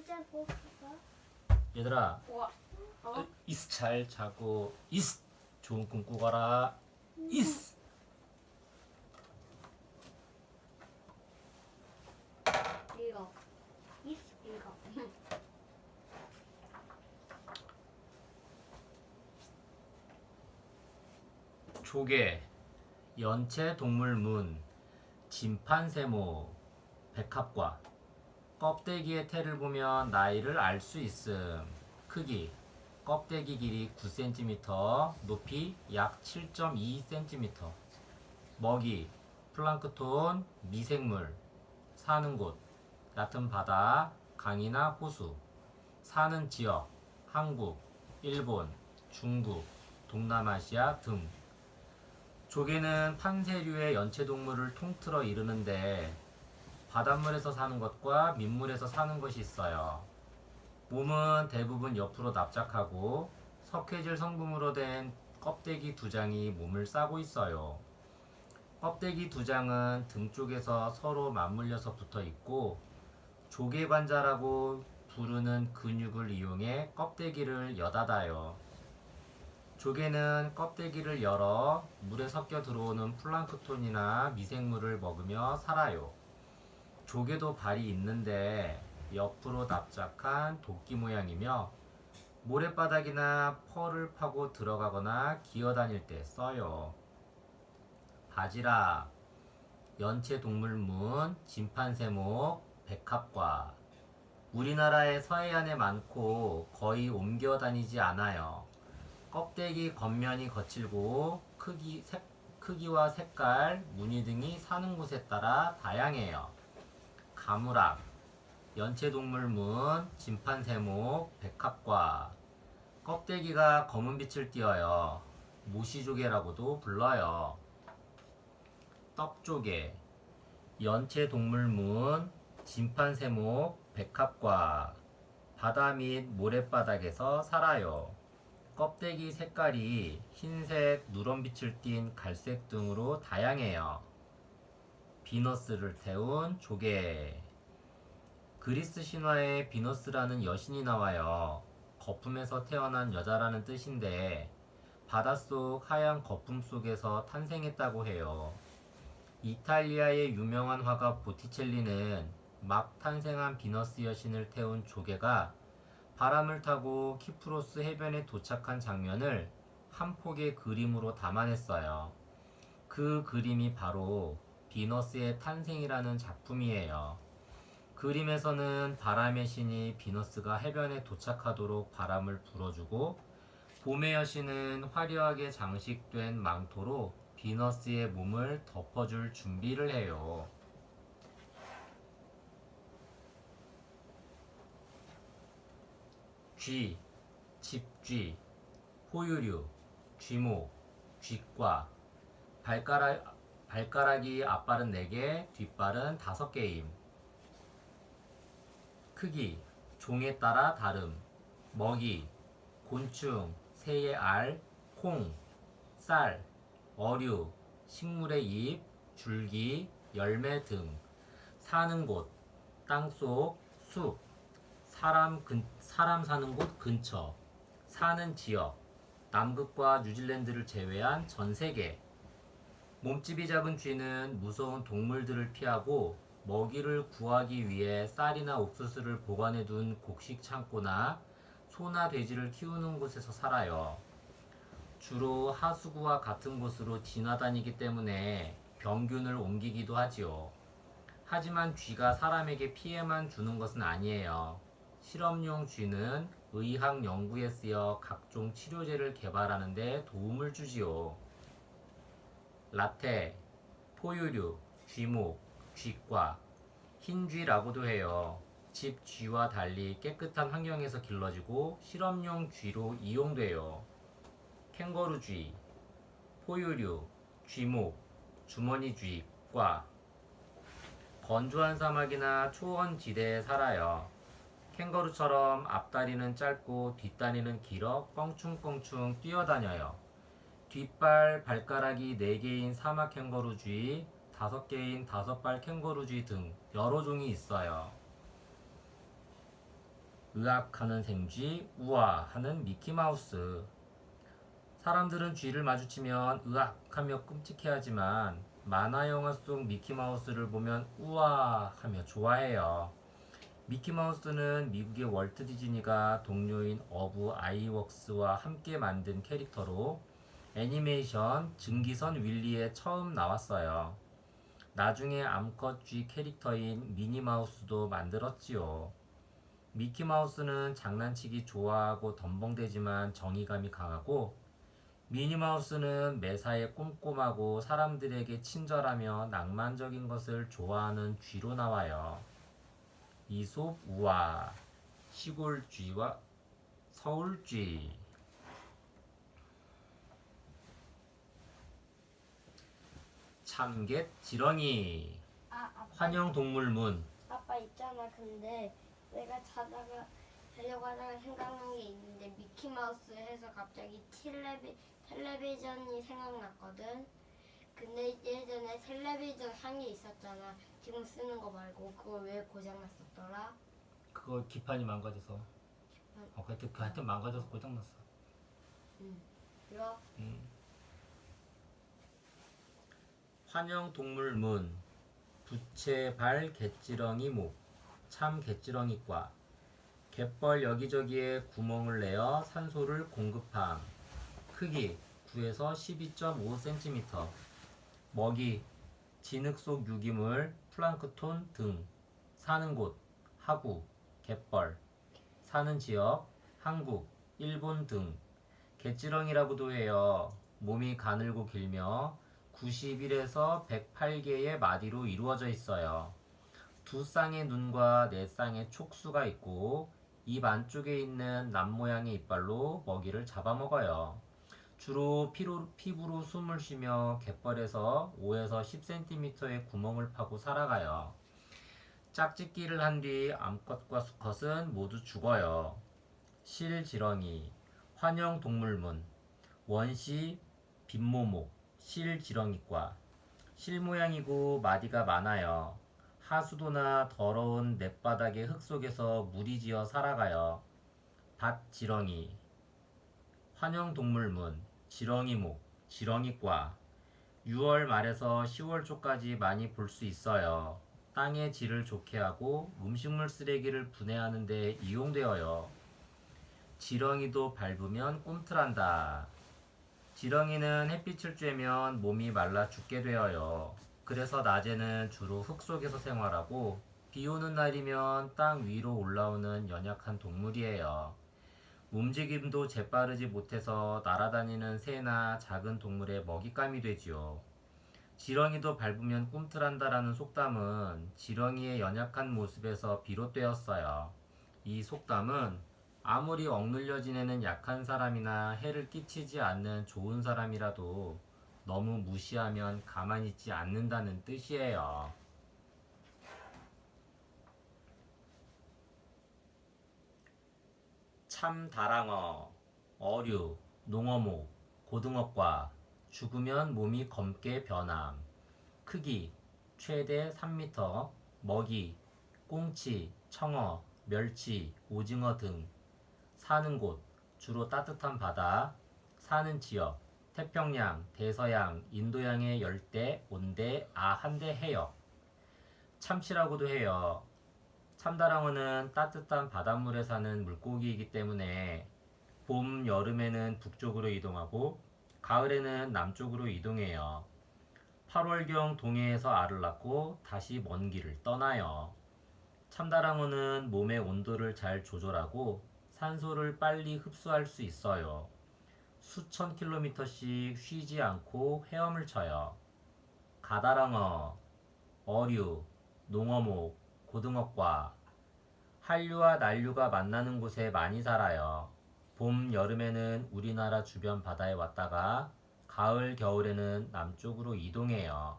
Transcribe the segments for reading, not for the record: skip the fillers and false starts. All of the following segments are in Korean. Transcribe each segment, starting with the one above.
자고 가봐. 얘들아, 우와. 이스 잘 자고 이스 좋은 꿈 꾸거라. 이스. 이거. 이거. 조개, 연체 동물문, 진판세모, 백합과. 껍데기의 태를 보면 나이를 알 수 있음. 크기, 껍데기 길이 9cm, 높이 약 7.2cm. 먹이, 플랑크톤, 미생물. 사는 곳, 얕은 바다, 강이나 호수. 사는 지역, 한국, 일본, 중국, 동남아시아 등. 조개는 판세류의 연체동물을 통틀어 이르는데 바닷물에서 사는 것과 민물에서 사는 것이 있어요. 몸은 대부분 옆으로 납작하고 석회질 성분으로 된 껍데기 두 장이 몸을 싸고 있어요. 껍데기 두 장은 등 쪽에서 서로 맞물려서 붙어 있고 조개관자라고 부르는 근육을 이용해 껍데기를 여닫아요. 조개는 껍데기를 열어 물에 섞여 들어오는 플랑크톤이나 미생물을 먹으며 살아요. 조개도 발이 있는데 옆으로 납작한 도끼 모양이며 모래바닥이나 펄을 파고 들어가거나 기어다닐 때 써요. 바지락, 연체동물문, 진판세목, 백합과. 우리나라의 서해안에 많고 거의 옮겨 다니지 않아요. 껍데기 겉면이 거칠고 크기와 색깔, 무늬 등이 사는 곳에 따라 다양해요. 가무락, 연체동물문, 진판세목, 백합과. 껍데기가 검은빛을 띠어요. 모시조개라고도 불러요. 떡조개, 연체동물문, 진판세목, 백합과. 바다 및 모랫바닥에서 살아요. 껍데기 색깔이 흰색, 누런빛을 띤 갈색 등으로 다양해요. 비너스를 태운 조개. 그리스 신화에 비너스라는 여신이 나와요. 거품에서 태어난 여자라는 뜻인데 바닷속 하얀 거품 속에서 탄생했다고 해요. 이탈리아의 유명한 화가 보티첼리는 막 탄생한 비너스 여신을 태운 조개가 바람을 타고 키프로스 해변에 도착한 장면을 한 폭의 그림으로 담아냈어요. 그 그림이 바로 비너스의 탄생이라는 작품이에요. 그림에서는 바람의 신이 비너스가 해변에 도착하도록 바람을 불어주고 봄의 여신은 화려하게 장식된 망토로 비너스의 몸을 덮어줄 준비를 해요. 쥐, 집쥐, 포유류, 쥐목, 쥐과. 발가락이 앞발은 4개, 뒷발은 5개임. 크기, 종에 따라 다름. 먹이, 곤충, 새의 알, 콩, 쌀, 어류, 식물의 잎, 줄기, 열매 등. 사는 곳, 땅속, 숲. 사람 사는 곳 근처. 사는 지역, 남극과 뉴질랜드를 제외한 전 세계. 몸집이 작은 쥐는 무서운 동물들을 피하고 먹이를 구하기 위해 쌀이나 옥수수를 보관해 둔 곡식 창고나 소나 돼지를 키우는 곳에서 살아요. 주로 하수구와 같은 곳으로 지나다니기 때문에 병균을 옮기기도 하지요. 하지만 쥐가 사람에게 피해만 주는 것은 아니에요. 실험용 쥐는 의학 연구에 쓰여 각종 치료제를 개발하는 데 도움을 주지요. 라테, 포유류, 쥐목, 쥐과, 흰쥐라고도 해요. 집 쥐와 달리 깨끗한 환경에서 길러지고 실험용 쥐로 이용돼요. 캥거루쥐, 포유류, 쥐목, 주머니쥐과. 건조한 사막이나 초원 지대에 살아요. 캥거루처럼 앞다리는 짧고 뒷다리는 길어 껑충껑충 뛰어다녀요. 뒷발 발가락이 4개인 사막 캥거루쥐, 5개인 5발 캥거루쥐 등 여러 종이 있어요. 으악하는 생쥐, 우아하는 미키마우스. 사람들은 쥐를 마주치면 으악하며 끔찍해하지만 만화 영화 속 미키마우스를 보면 우아하며 좋아해요. 미키마우스는 미국의 월트 디즈니가 동료인 어부 아이웍스와 함께 만든 캐릭터로 애니메이션 증기선 윌리에 처음 나왔어요. 나중에 암컷 쥐 캐릭터인 미니마우스도 만들었지요. 미키마우스는 장난치기 좋아하고 덤벙대지만 정의감이 강하고, 미니마우스는 매사에 꼼꼼하고 사람들에게 친절하며 낭만적인 것을 좋아하는 쥐로 나와요. 이솝 우화, 시골쥐와 서울쥐. 참갯 지렁이. 아빠 환영동물문. 아빠 있잖아. 근데 내가 자려고 하다가 생각난 게 있는데 미키마우스 해서 갑자기 텔레비전이 생각났거든. 근데 예전에 텔레비전 상이 있었잖아. 지금 쓰는 거 말고 그거 왜 고장났었더라? 그거 기판이 망가져서. 하여튼 망가져서 고장났어. 이거 환영동물문. 부채발 개지렁이 목. 참 개지렁이과. 갯벌 여기저기에 구멍을 내어 산소를 공급함. 크기 9에서 12.5cm. 먹이 진흙 속 유기물, 플랑크톤 등. 사는 곳 하구, 갯벌. 사는 지역 한국, 일본 등. 개지렁이라고도 해요. 몸이 가늘고 길며 91에서 108개의 마디로 이루어져 있어요. 두 쌍의 눈과 네 쌍의 촉수가 있고 입 안쪽에 있는 납 모양의 이빨로 먹이를 잡아먹어요. 주로 피부로 숨을 쉬며 갯벌에서 5에서 10cm의 구멍을 파고 살아가요. 짝짓기를 한 뒤 암컷과 수컷은 모두 죽어요. 실지렁이, 환영동물문, 원시 빈모목, 실지렁이과. 실 모양이고 마디가 많아요. 하수도나 더러운 냇바닥의 흙 속에서 무리지어 살아가요. 밭지렁이, 환영동물문, 지렁이목, 지렁이과. 6월 말에서 10월 초까지 많이 볼 수 있어요. 땅의 질을 좋게 하고 음식물 쓰레기를 분해하는 데 이용되어요. 지렁이도 밟으면 꿈틀한다. 지렁이는 햇빛을 쬐면 몸이 말라 죽게 되어요. 그래서 낮에는 주로 흙 속에서 생활하고 비 오는 날이면 땅 위로 올라오는 연약한 동물이에요. 움직임도 재빠르지 못해서 날아다니는 새나 작은 동물의 먹잇감이 되지요. 지렁이도 밟으면 꿈틀한다라는 속담은 지렁이의 연약한 모습에서 비롯되었어요. 이 속담은 아무리 억눌려 지내는 약한 사람이나 해를 끼치지 않는 좋은 사람이라도 너무 무시하면 가만히 있지 않는다는 뜻이에요. 참다랑어, 어류, 농어목, 고등어과. 죽으면 몸이 검게 변함. 크기 최대 3m. 먹이 꽁치, 청어, 멸치, 오징어 등. 사는 곳 주로 따뜻한 바다. 사는 지역 태평양, 대서양, 인도양의 열대, 온대, 아한대 해역. 참치라고도 해요. 참다랑어는 따뜻한 바닷물에 사는 물고기이기 때문에 봄, 여름에는 북쪽으로 이동하고 가을에는 남쪽으로 이동해요. 8월경 동해에서 알을 낳고 다시 먼 길을 떠나요. 참다랑어는 몸의 온도를 잘 조절하고 산소를 빨리 흡수할 수 있어요. 수천 킬로미터씩 쉬지 않고 헤엄을 쳐요. 가다랑어, 어류, 농어목, 고등어과. 한류와 난류가 만나는 곳에 많이 살아요. 봄, 여름에는 우리나라 주변 바다에 왔다가 가을, 겨울에는 남쪽으로 이동해요.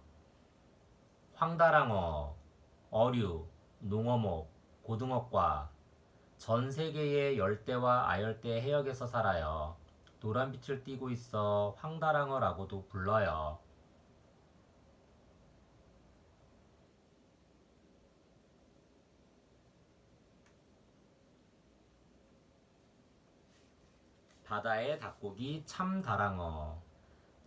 황다랑어, 어류, 농어목, 고등어과. 전 세계의 열대와 아열대 해역에서 살아요. 노란빛을 띠고 있어 황다랑어라고도 불러요. 바다의 닭고기 참다랑어.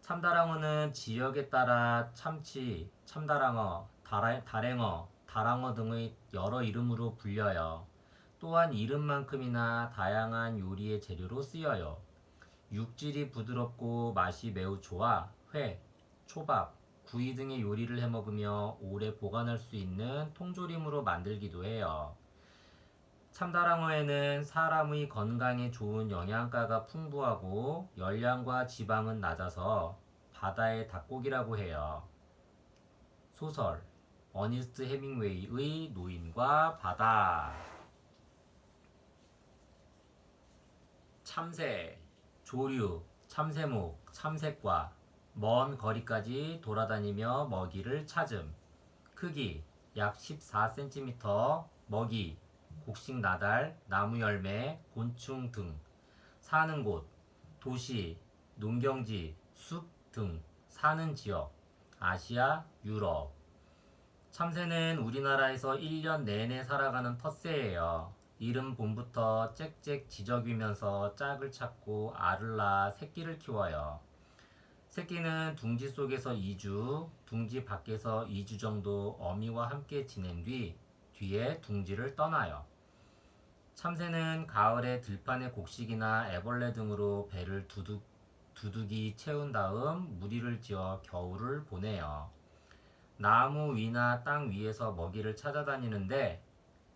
참다랑어는 지역에 따라 참치, 참다랑어, 다랭어, 다랑어 등의 여러 이름으로 불려요. 또한 이름만큼이나 다양한 요리의 재료로 쓰여요. 육질이 부드럽고 맛이 매우 좋아 회, 초밥, 구이 등의 요리를 해 먹으며 오래 보관할 수 있는 통조림으로 만들기도 해요. 참다랑어에는 사람의 건강에 좋은 영양가가 풍부하고 열량과 지방은 낮아서 바다의 닭고기라고 해요. 소설 어니스트 헤밍웨이의 노인과 바다. 참새, 조류, 참새목, 참새과 먼 거리까지 돌아다니며 먹이를 찾음. 크기 약 14cm, 먹이 곡식 나달, 나무 열매, 곤충 등. 사는 곳 도시, 농경지, 숲 등. 사는 지역 아시아, 유럽. 참새는 우리나라에서 1년 내내 살아가는 텃새예요. 이른 봄부터 짹짹 지저귀면서 짝을 찾고 알을 낳아 새끼를 키워요. 새끼는 둥지 속에서 2주, 둥지 밖에서 2주 정도 어미와 함께 지낸 뒤에 둥지를 떠나요. 참새는 가을에 들판의 곡식이나 애벌레 등으로 배를 두둑이 채운 다음 무리를 지어 겨울을 보내요. 나무 위나 땅 위에서 먹이를 찾아다니는데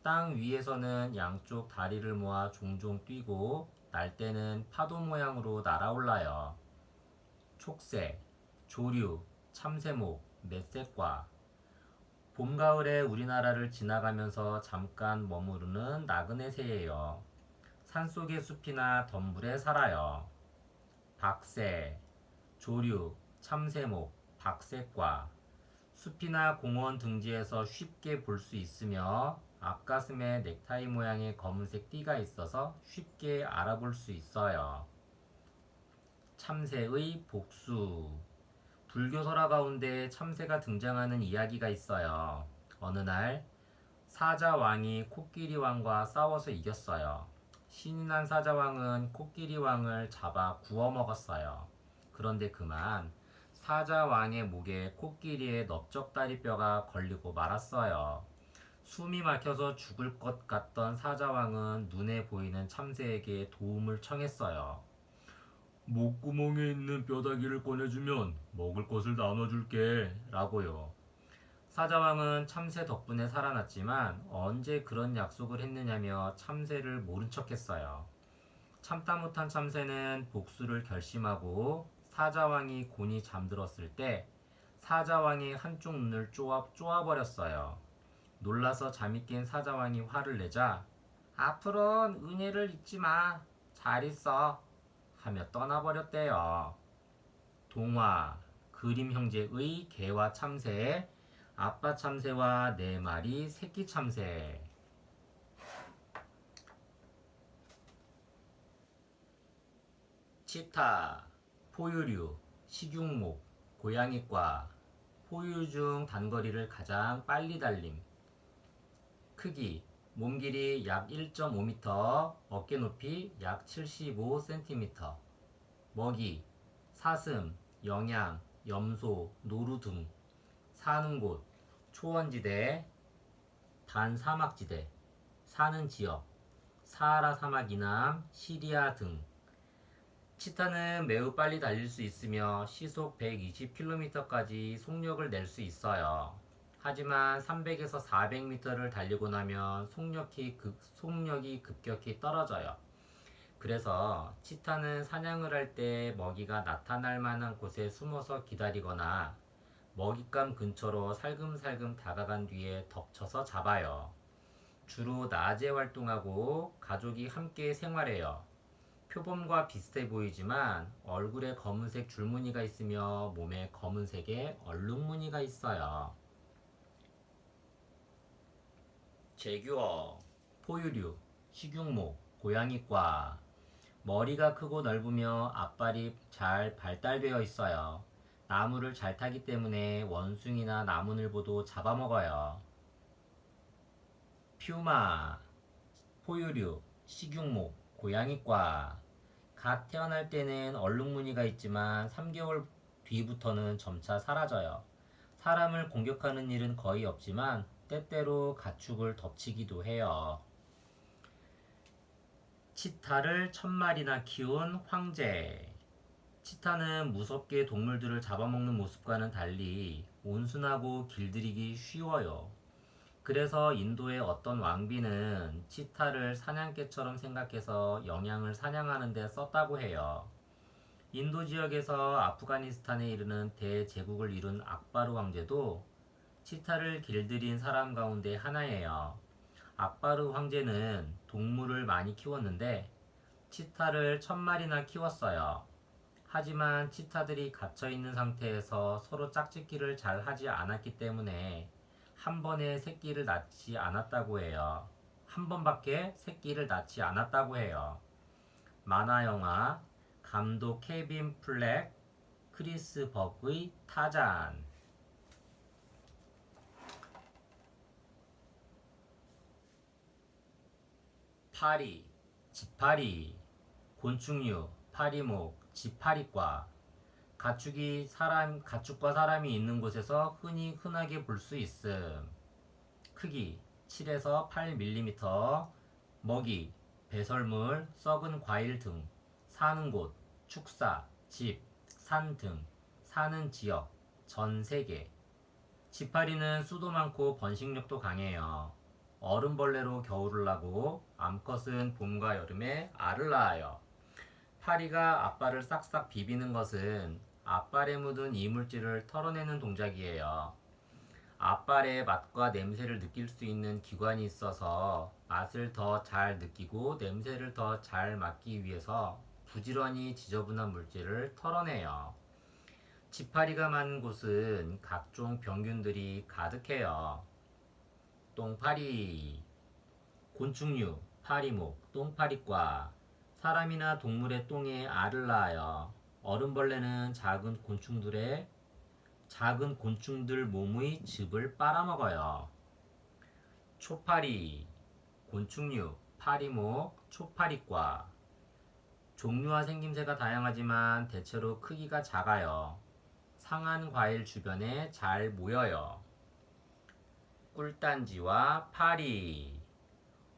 땅 위에서는 양쪽 다리를 모아 종종 뛰고 날 때는 파도 모양으로 날아올라요. 촉새, 조류, 참새목, 맷새과. 봄, 가을에 우리나라를 지나가면서 잠깐 머무르는 나그네 새예요. 산속의 숲이나 덤불에 살아요. 박새, 조류, 참새목, 박새과. 숲이나 공원 등지에서 쉽게 볼 수 있으며 앞가슴에 넥타이 모양의 검은색 띠가 있어서 쉽게 알아볼 수 있어요. 참새의 복수. 불교 설화 가운데 참새가 등장하는 이야기가 있어요. 어느 날 사자왕이 코끼리왕과 싸워서 이겼어요. 신이 난 사자왕은 코끼리왕을 잡아 구워 먹었어요. 그런데 그만 사자왕의 목에 코끼리의 넓적다리뼈가 걸리고 말았어요. 숨이 막혀서 죽을 것 같던 사자왕은 눈에 보이는 참새에게 도움을 청했어요. 목구멍에 있는 뼈다귀를 꺼내주면 먹을 것을 나눠줄게 라고요. 사자왕은 참새 덕분에 살아났지만 언제 그런 약속을 했느냐며 참새를 모른 척했어요. 참다 못한 참새는 복수를 결심하고 사자왕이 곤히 잠들었을 때 사자왕의 한쪽 눈을 쪼아버렸어요. 놀라서 잠이 깬 사자왕이 화를 내자 앞으로는 은혜를 잊지 마. 잘 있어. 하며 떠나버렸대요. 동화 그림 형제의 개와 참새, 아빠 참새와 4마리 새끼 참새. 치타, 포유류, 식용목, 고양이과. 포유류 중 단거리를 가장 빨리 달림. 크기 몸 길이 약 1.5m, 어깨 높이 약 75cm. 먹이 사슴, 영양, 염소, 노루 등. 사는 곳 초원지대, 반사막지대. 사는 지역 사하라 사막 이남, 시리아 등. 치타는 매우 빨리 달릴 수 있으며 시속 120km까지 속력을 낼 수 있어요. 하지만 300에서 400m를 달리고 나면 속력이 급격히 떨어져요. 그래서 치타는 사냥을 할 때 먹이가 나타날 만한 곳에 숨어서 기다리거나 먹잇감 근처로 살금살금 다가간 뒤에 덮쳐서 잡아요. 주로 낮에 활동하고 가족이 함께 생활해요. 표범과 비슷해 보이지만 얼굴에 검은색 줄무늬가 있으며 몸에 검은색의 얼룩무늬가 있어요. 제규어, 포유류, 식용목, 고양이과. 머리가 크고 넓으며 앞발이 잘 발달되어 있어요. 나무를 잘 타기 때문에 원숭이나 나무늘보도 잡아먹어요. 퓨마, 포유류, 식용목, 고양이과. 갓 태어날 때는 얼룩무늬가 있지만 3개월 뒤부터는 점차 사라져요. 사람을 공격하는 일은 거의 없지만 때때로 가축을 덮치기도 해요. 치타를 1000마리나 키운 황제. 치타는 무섭게 동물들을 잡아먹는 모습과는 달리 온순하고 길들이기 쉬워요. 그래서 인도의 어떤 왕비는 치타를 사냥개처럼 생각해서 영양을 사냥하는 데 썼다고 해요. 인도 지역에서 아프가니스탄에 이르는 대제국을 이룬 악바르 황제도 치타를 길들인 사람 가운데 하나예요. 악바르 황제는 동물을 많이 키웠는데 치타를 1000마리나 키웠어요. 하지만 치타들이 갇혀있는 상태에서 서로 짝짓기를 잘 하지 않았기 때문에 한 번에 새끼를 낳지 않았다고 해요. 한 번밖에 새끼를 낳지 않았다고 해요. 만화 영화 감독 케빈 플렉, 크리스 버그의 타잔. 파리, 지파리, 곤충류, 파리목, 지파리과. 가축과 사람이 있는 곳에서 흔하게 볼 수 있음. 크기 7에서 8mm, 먹이, 배설물, 썩은 과일 등, 사는 곳, 축사, 집, 산 등, 사는 지역, 전 세계. 지파리는 수도 많고 번식력도 강해요. 얼음벌레로 겨울을 나고 암컷은 봄과 여름에 알을 낳아요. 파리가 앞발을 싹싹 비비는 것은 앞발에 묻은 이물질을 털어내는 동작이에요. 앞발의 맛과 냄새를 느낄 수 있는 기관이 있어서 맛을 더 잘 느끼고 냄새를 더 잘 맡기 위해서 부지런히 지저분한 물질을 털어내요. 지파리가 많은 곳은 각종 병균들이 가득해요. 똥파리, 곤충류, 파리목, 똥파리과. 사람이나 동물의 똥에 알을 낳아요. 얼음벌레는 작은 곤충들 몸의 즙을 빨아먹어요. 초파리, 곤충류, 파리목, 초파리과. 종류와 생김새가 다양하지만 대체로 크기가 작아요. 상한 과일 주변에 잘 모여요. 꿀단지와 파리.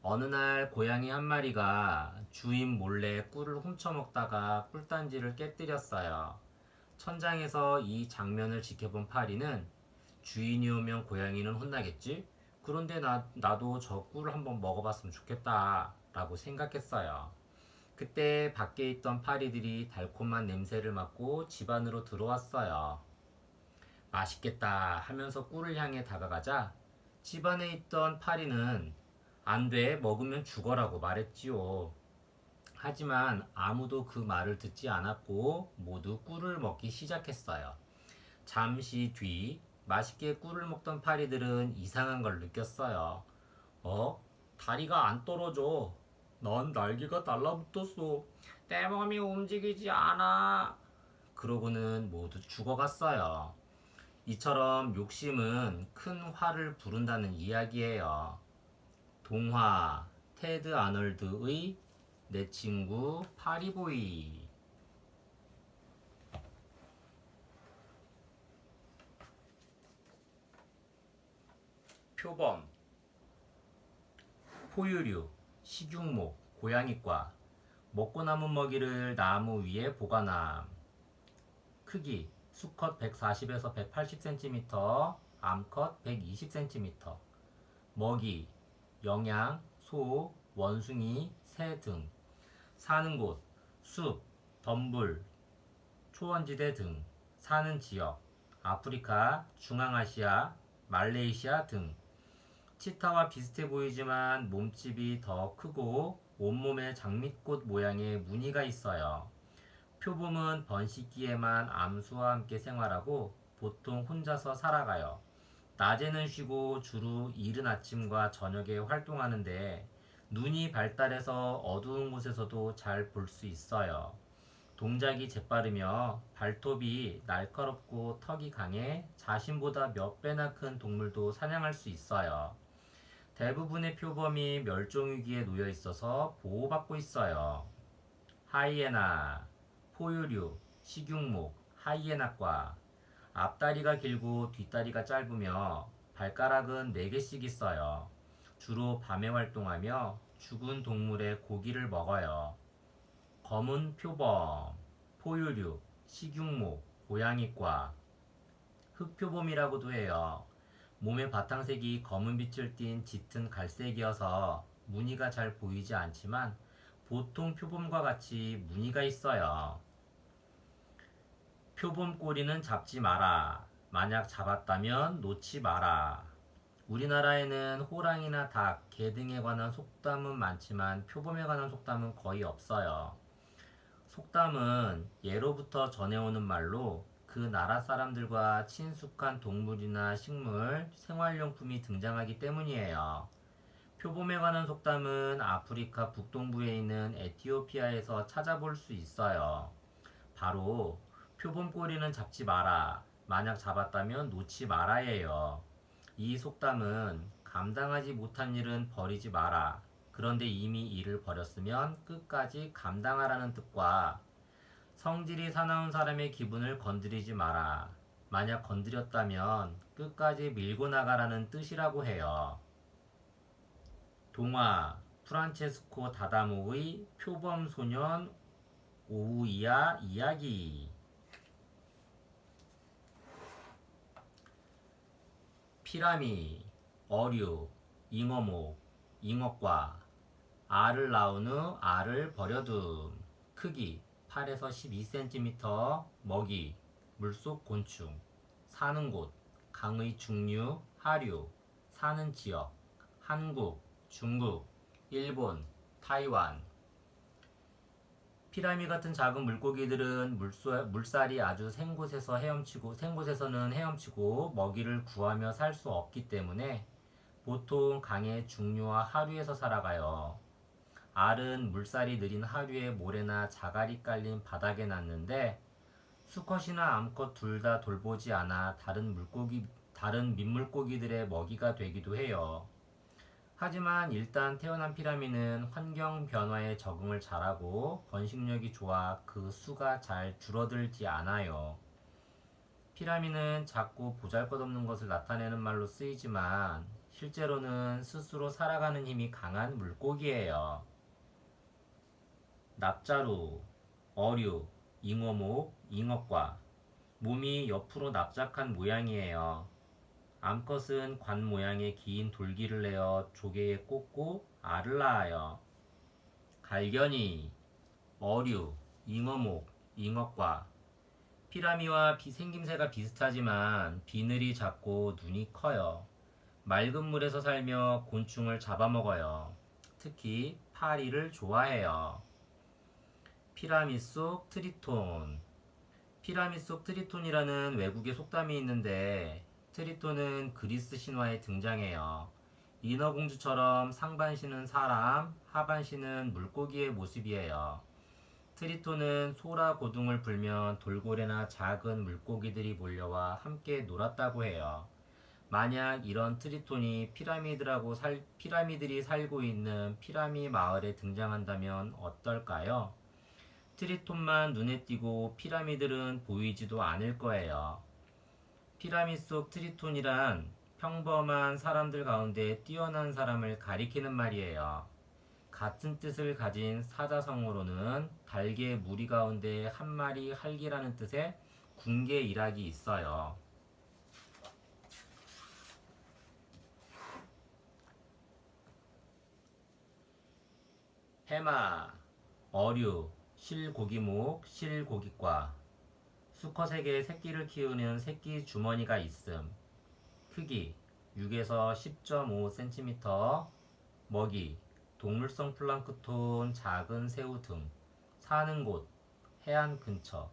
어느 날 고양이 한 마리가 주인 몰래 꿀을 훔쳐먹다가 꿀단지를 깨뜨렸어요. 천장에서 이 장면을 지켜본 파리는 주인이 오면 고양이는 혼나겠지? 그런데 나도 저 꿀을 한번 먹어봤으면 좋겠다 라고 생각했어요. 그때 밖에 있던 파리들이 달콤한 냄새를 맡고 집 안으로 들어왔어요. 맛있겠다 하면서 꿀을 향해 다가가자 집 안에 있던 파리는 안 돼, 먹으면 죽어라고 말했지요. 하지만 아무도 그 말을 듣지 않았고 모두 꿀을 먹기 시작했어요. 잠시 뒤 맛있게 꿀을 먹던 파리들은 이상한 걸 느꼈어요. 다리가 안 떨어져. 난 날개가 달라붙었어. 내 몸이 움직이지 않아. 그러고는 모두 죽어갔어요. 이처럼 욕심은 큰 화를 부른다는 이야기예요. 동화 테드 아놀드의 내 친구 파리보이. 표범 포유류, 식용목, 고양이과. 먹고 남은 먹이를 나무 위에 보관함. 크기 수컷 140에서 180cm, 암컷 120cm. 먹이 영양, 소, 원숭이, 새 등. 사는 곳 숲, 덤불, 초원지대 등. 사는 지역 아프리카, 중앙아시아, 말레이시아 등. 치타와 비슷해 보이지만 몸집이 더 크고 온몸에 장미꽃 모양의 무늬가 있어요. 표범은 번식기에만 암수와 함께 생활하고 보통 혼자서 살아가요. 낮에는 쉬고 주로 이른 아침과 저녁에 활동하는데 눈이 발달해서 어두운 곳에서도 잘 볼 수 있어요. 동작이 재빠르며 발톱이 날카롭고 턱이 강해 자신보다 몇 배나 큰 동물도 사냥할 수 있어요. 대부분의 표범이 멸종위기에 놓여 있어서 보호받고 있어요. 하이에나, 포유류, 식용목, 하이에나과. 앞다리가 길고 뒷다리가 짧으며 발가락은 4개씩 있어요. 주로 밤에 활동하며 죽은 동물의 고기를 먹어요. 검은 표범, 포유류, 식용목, 고양이과. 흑표범이라고도 해요. 몸의 바탕색이 검은 빛을 띤 짙은 갈색이어서 무늬가 잘 보이지 않지만 보통 표범과 같이 무늬가 있어요. 표범 꼬리는 잡지 마라. 만약 잡았다면 놓지 마라. 우리나라에는 호랑이나 닭, 개 등에 관한 속담은 많지만 표범에 관한 속담은 거의 없어요. 속담은 예로부터 전해오는 말로 그 나라 사람들과 친숙한 동물이나 식물, 생활용품이 등장하기 때문이에요. 표범에 관한 속담은 아프리카 북동부에 있는 에티오피아에서 찾아볼 수 있어요. 바로 표범 꼬리는 잡지 마라. 만약 잡았다면 놓지 마라예요. 이 속담은 감당하지 못한 일은 버리지 마라. 그런데 이미 일을 버렸으면 끝까지 감당하라는 뜻과 성질이 사나운 사람의 기분을 건드리지 마라. 만약 건드렸다면 끝까지 밀고 나가라는 뜻이라고 해요. 동화 프란체스코 다다모의 표범 소년 오우이야 이야기. 피라미, 어류, 잉어목, 잉어과. 알을 낳은 후 알을 버려둠. 크기 8에서 12cm. 먹이 물속 곤충. 사는 곳 강의 중류, 하류. 사는 지역 한국, 중국, 일본, 타이완. 피라미 같은 작은 물고기들은 물살이 아주 센 곳에서는 헤엄치고 먹이를 구하며 살 수 없기 때문에 보통 강의 중류와 하류에서 살아가요. 알은 물살이 느린 하류에 모래나 자갈이 깔린 바닥에 낳는데 수컷이나 암컷 둘 다 돌보지 않아 다른 민물고기들의 먹이가 되기도 해요. 하지만 일단 태어난 피라미는 환경 변화에 적응을 잘하고 번식력이 좋아 그 수가 잘 줄어들지 않아요. 피라미는 작고 보잘것없는 것을 나타내는 말로 쓰이지만 실제로는 스스로 살아가는 힘이 강한 물고기예요. 납자루, 어류, 잉어목, 잉어과. 몸이 옆으로 납작한 모양이에요. 암컷은 관 모양의 긴 돌기를 내어 조개에 꽂고 알을 낳아요. 갈견이, 어류, 잉어목, 잉어과. 피라미와 생김새가 비슷하지만 비늘이 작고 눈이 커요. 맑은 물에서 살며 곤충을 잡아먹어요. 특히 파리를 좋아해요. 피라미 속 트리톤. 피라미 속 트리톤이라는 외국의 속담이 있는데 트리톤은 그리스 신화에 등장해요. 인어공주처럼 상반신은 사람, 하반신은 물고기의 모습이에요. 트리톤은 소라 고둥을 불면 돌고래나 작은 물고기들이 몰려와 함께 놀았다고 해요. 만약 이런 트리톤이 피라미들이 살고 있는 피라미 마을에 등장한다면 어떨까요? 트리톤만 눈에 띄고 피라미들은 보이지도 않을 거예요. 피라미 속 트리톤이란 평범한 사람들 가운데 뛰어난 사람을 가리키는 말이에요. 같은 뜻을 가진 사자성어로는 달개 무리 가운데 한 마리 할기라는 뜻의 군계일학이 있어요. 해마, 어류, 실고기목, 실고기과. 수컷에게 새끼를 키우는 새끼 주머니가 있음. 크기 6에서 10.5cm. 먹이 동물성 플랑크톤, 작은 새우 등. 사는 곳 해안 근처.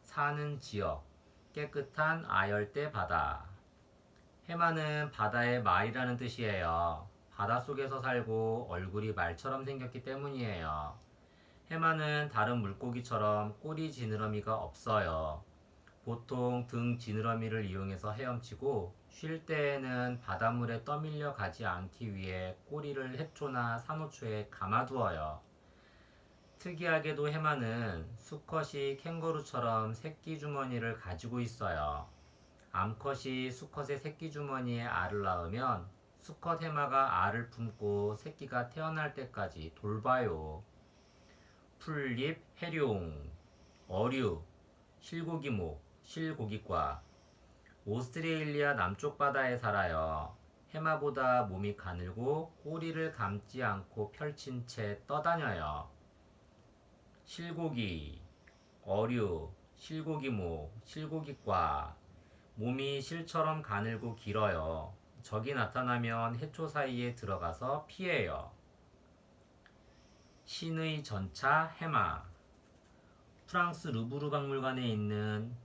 사는 지역 깨끗한 아열대 바다. 해마는 바다의 말이라는 뜻이에요. 바닷속에서 살고 얼굴이 말처럼 생겼기 때문이에요. 해마는 다른 물고기처럼 꼬리 지느러미가 없어요. 보통 등 지느러미를 이용해서 헤엄치고 쉴 때에는 바닷물에 떠밀려 가지 않기 위해 꼬리를 해초나 산호초에 감아두어요. 특이하게도 해마는 수컷이 캥거루처럼 새끼 주머니를 가지고 있어요. 암컷이 수컷의 새끼 주머니에 알을 낳으면 수컷 해마가 알을 품고 새끼가 태어날 때까지 돌봐요. 풀잎 해룡, 어류, 실고기목, 실고기과. 오스트레일리아 남쪽 바다에 살아요. 해마보다 몸이 가늘고 꼬리를 감지 않고 펼친 채 떠다녀요. 실고기, 어류, 실고기목, 실고기과. 몸이 실처럼 가늘고 길어요. 적이 나타나면 해초 사이에 들어가서 피해요. 신의 전차 해마. 프랑스 루브르 박물관에 있는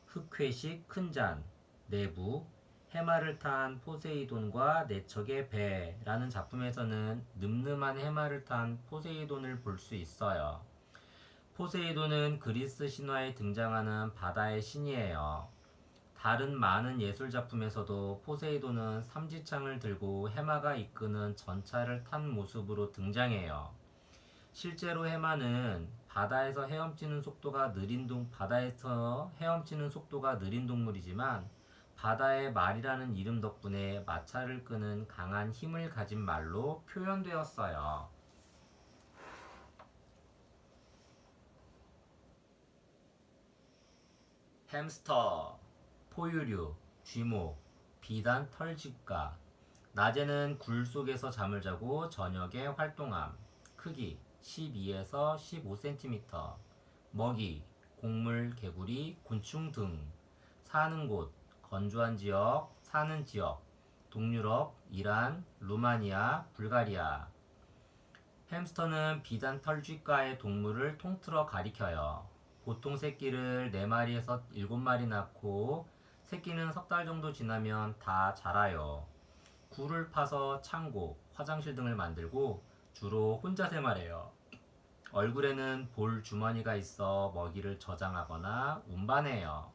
흑회식 큰 잔 내부 해마를 탄 포세이돈과 네 척의 배라는 작품에서는 늠름한 해마를 탄 포세이돈을 볼 수 있어요. 포세이돈은 그리스 신화에 등장하는 바다의 신이에요. 다른 많은 예술 작품에서도 포세이돈은 삼지창을 들고 해마가 이끄는 전차를 탄 모습으로 등장해요. 실제로 해마는 바다에서 헤엄치는 속도가 느린 동물이지만 바다의 말이라는 이름 덕분에 마찰을 끄는 강한 힘을 가진 말로 표현되었어요. 햄스터, 포유류, 쥐목, 비단 털집가. 낮에는 굴 속에서 잠을 자고 저녁에 활동함. 크기 12에서 15cm. 먹이, 곡물, 개구리, 곤충 등. 사는 곳, 건조한 지역, 사는 지역. 동유럽, 이란, 루마니아, 불가리아. 햄스터는 비단 털쥐과의 동물을 통틀어 가리켜요. 보통 새끼를 4마리에서 7마리 낳고 새끼는 석 달 정도 지나면 다 자라요. 굴을 파서 창고, 화장실 등을 만들고 주로 혼자 생활해요. 얼굴에는 볼 주머니가 있어 먹이를 저장하거나 운반해요.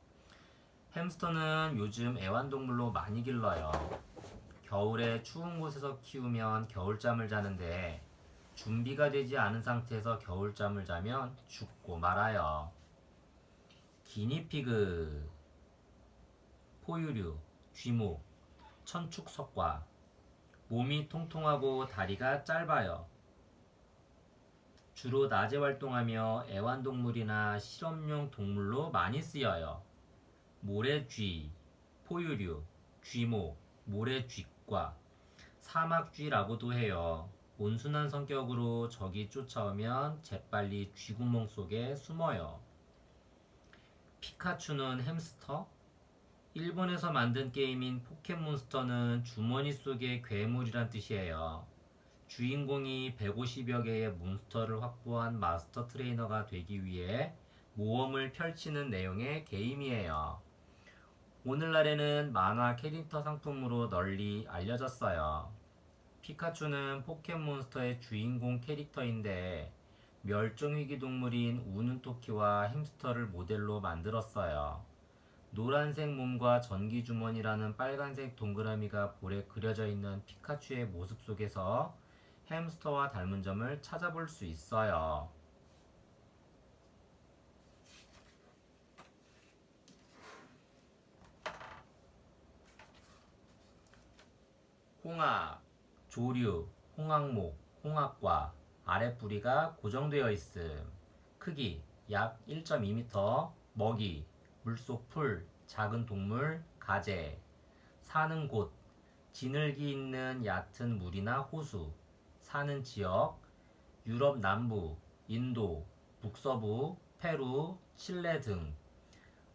햄스터는 요즘 애완동물로 많이 길러요. 겨울에 추운 곳에서 키우면 겨울잠을 자는데 준비가 되지 않은 상태에서 겨울잠을 자면 죽고 말아요. 기니피그, 포유류, 쥐목, 천축석과. 몸이 통통하고 다리가 짧아요. 주로 낮에 활동하며 애완동물이나 실험용 동물로 많이 쓰여요. 모래쥐, 포유류, 쥐목, 모래쥐과. 사막쥐라고도 해요. 온순한 성격으로 적이 쫓아오면 재빨리 쥐구멍 속에 숨어요. 피카츄는 햄스터? 일본에서 만든 게임인 포켓몬스터는 주머니 속의 괴물이란 뜻이에요. 주인공이 150여 개의 몬스터를 확보한 마스터 트레이너가 되기 위해 모험을 펼치는 내용의 게임이에요. 오늘날에는 만화 캐릭터 상품으로 널리 알려졌어요. 피카츄는 포켓몬스터의 주인공 캐릭터인데 멸종위기 동물인 우는 토끼와 햄스터를 모델로 만들었어요. 노란색 몸과 전기주머니라는 빨간색 동그라미가 볼에 그려져 있는 피카츄의 모습 속에서 햄스터와 닮은 점을 찾아볼 수 있어요. 홍학, 조류, 홍학목, 홍학과. 아랫부리가 고정되어 있음. 크기 약 1.2m. 먹이 물속 풀, 작은 동물, 가재. 사는 곳 진흙이 있는 얕은 물이나 호수. 사는 지역 유럽 남부, 인도, 북서부, 페루, 칠레 등.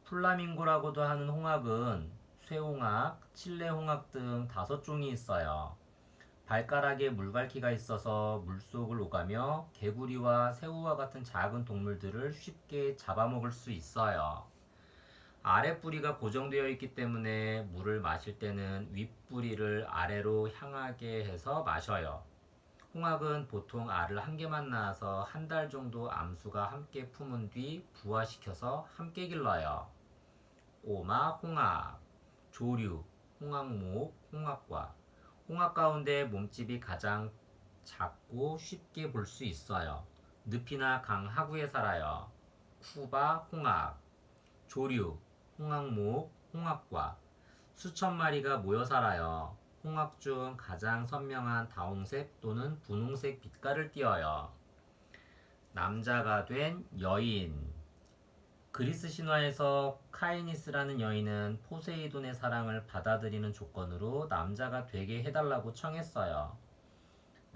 플라밍고라고도 하는 홍학은 쇠홍학, 칠레홍학 등 5종이 있어요. 발가락에 물갈퀴가 있어서 물속을 오가며 개구리와 새우와 같은 작은 동물들을 쉽게 잡아먹을 수 있어요. 아랫부리가 고정되어 있기 때문에 물을 마실 때는 윗부리를 아래로 향하게 해서 마셔요. 홍학은 보통 알을 한 개만 낳아서 한 달 정도 암수가 함께 품은 뒤 부화시켜서 함께 길러요. 꼬마 홍학, 조류, 홍학목, 홍학과. 홍학 가운데 몸집이 가장 작고 쉽게 볼 수 있어요. 늪이나 강 하구에 살아요. 쿠바, 홍학, 조류, 홍학목, 홍학과 수천 마리가 모여 살아요. 홍학 중 가장 선명한 다홍색 또는 분홍색 빛깔을 띠어요. 남자가 된 여인. 그리스 신화에서 카이니스라는 여인은 포세이돈의 사랑을 받아들이는 조건으로 남자가 되게 해달라고 청했어요.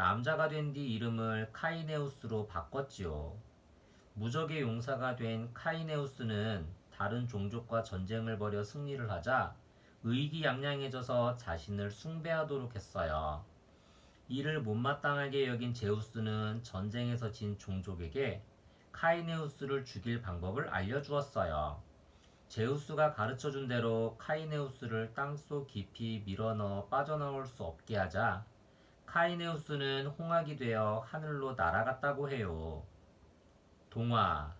남자가 된 뒤 이름을 카이네우스로 바꿨지요. 무적의 용사가 된 카이네우스는 다른 종족과 전쟁을 벌여 승리를 하자 의기양양해져서 자신을 숭배하도록 했어요. 이를 못마땅하게 여긴 제우스는 전쟁에서 진 종족에게 카이네우스를 죽일 방법을 알려주었어요. 제우스가 가르쳐준 대로 카이네우스를 땅속 깊이 밀어넣어 빠져나올 수 없게 하자 카이네우스는 홍학이 되어 하늘로 날아갔다고 해요. 동화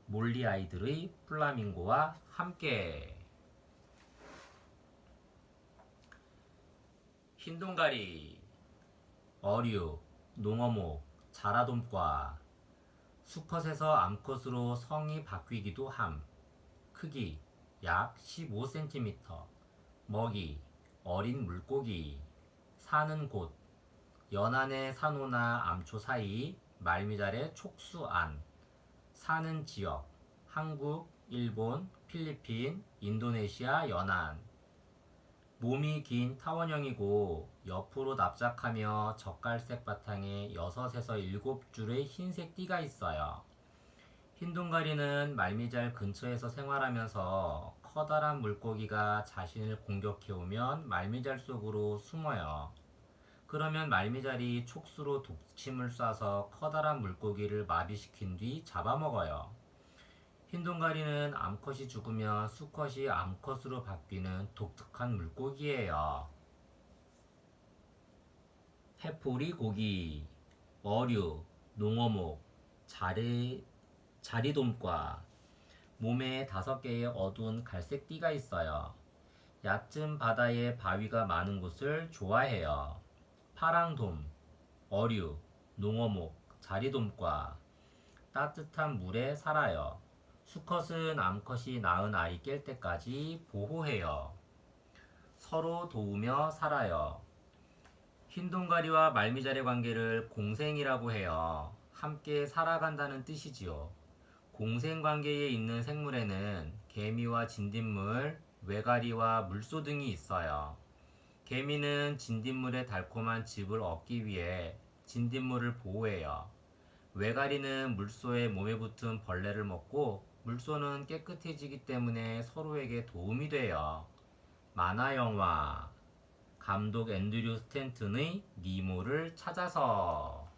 몰리 아이들의 플라밍고와 함께. 흰동가리, 어류, 농어목, 자라돔과 수컷에서 암컷으로 성이 바뀌기도 함. 크기 약 15cm. 먹이 어린 물고기. 사는 곳 연안의 산호나 암초 사이, 말미잘의 촉수 안. 사는 지역 한국, 일본, 필리핀, 인도네시아 연안. 몸이 긴 타원형이고 옆으로 납작하며 젓갈색 바탕에 6에서 7줄의 흰색 띠가 있어요. 흰동가리는 말미잘 근처에서 생활하면서 커다란 물고기가 자신을 공격해오면 말미잘 속으로 숨어요. 그러면 말미잘이 촉수로 독침을 쏴서 커다란 물고기를 마비시킨 뒤 잡아먹어요. 흰동가리는 암컷이 죽으면 수컷이 암컷으로 바뀌는 독특한 물고기예요. 해포리 고기, 어류, 농어목, 자리돔과 몸에 5개의 어두운 갈색 띠가 있어요. 얕은 바다에 바위가 많은 곳을 좋아해요. 파랑돔, 어류, 농어목, 자리돔과 따뜻한 물에 살아요. 수컷은 암컷이 낳은 아이 깰 때까지 보호해요. 서로 도우며 살아요. 흰동가리와 말미잘의 관계를 공생이라고 해요. 함께 살아간다는 뜻이지요. 공생관계에 있는 생물에는 개미와 진딧물, 외가리와 물소 등이 있어요. 개미는 진딧물의 달콤한 즙을 얻기 위해 진딧물을 보호해요. 외가리는 물소의 몸에 붙은 벌레를 먹고 물소는 깨끗해지기 때문에 서로에게 도움이 돼요. 만화영화 감독 앤드류 스탠튼의 니모를 찾아서.